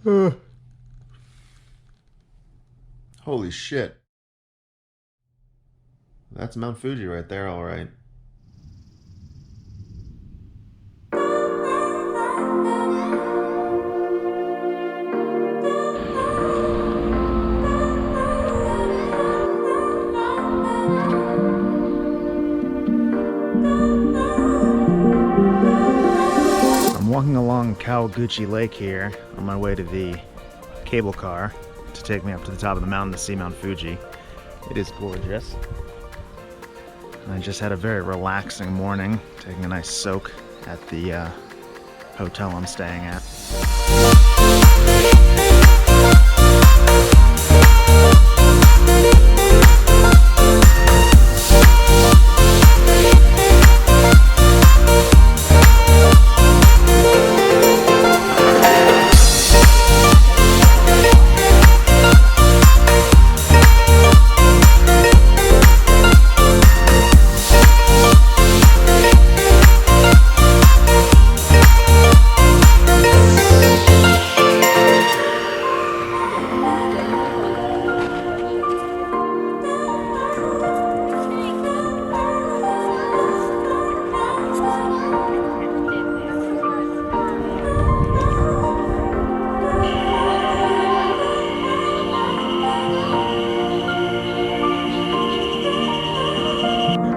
Holy shit. That's Mount Fuji right there, all right. I'm walking along Kawaguchi Lake here on my way to the cable car to take me up to the top of the mountain to see Mount Fuji. It is gorgeous. I just had a very relaxing morning, taking a nice soak at the hotel I'm staying at.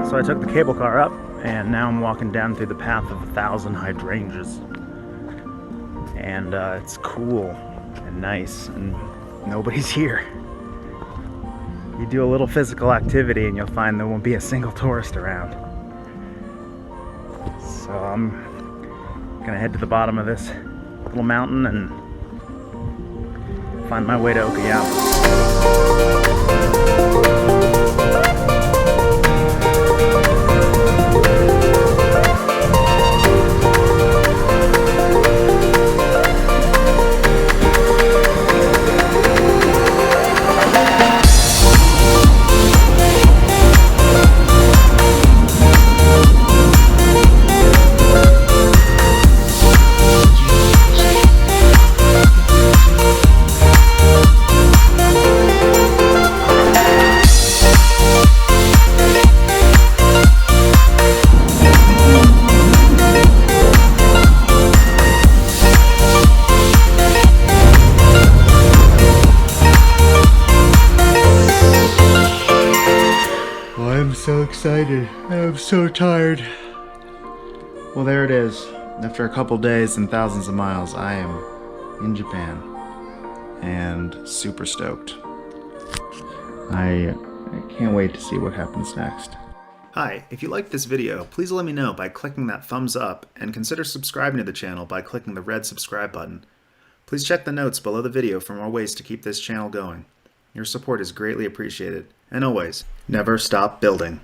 So I took the cable car up, and now I'm walking down through the path of 1,000 hydrangeas. And it's cool and nice, and nobody's here. You do a little physical activity and you'll find there won't be a single tourist around. So I'm gonna head to the bottom of this little mountain and find my way to Okayama. I'm so excited. I'm so tired. Well, there it is. After a couple days and thousands of miles, I am in Japan and super stoked. I can't wait to see what happens next. Hi, if you liked this video, please let me know by clicking that thumbs up, and consider subscribing to the channel by clicking the red subscribe button. Please check the notes below the video for more ways to keep this channel going. Your support is greatly appreciated. And always, never stop building.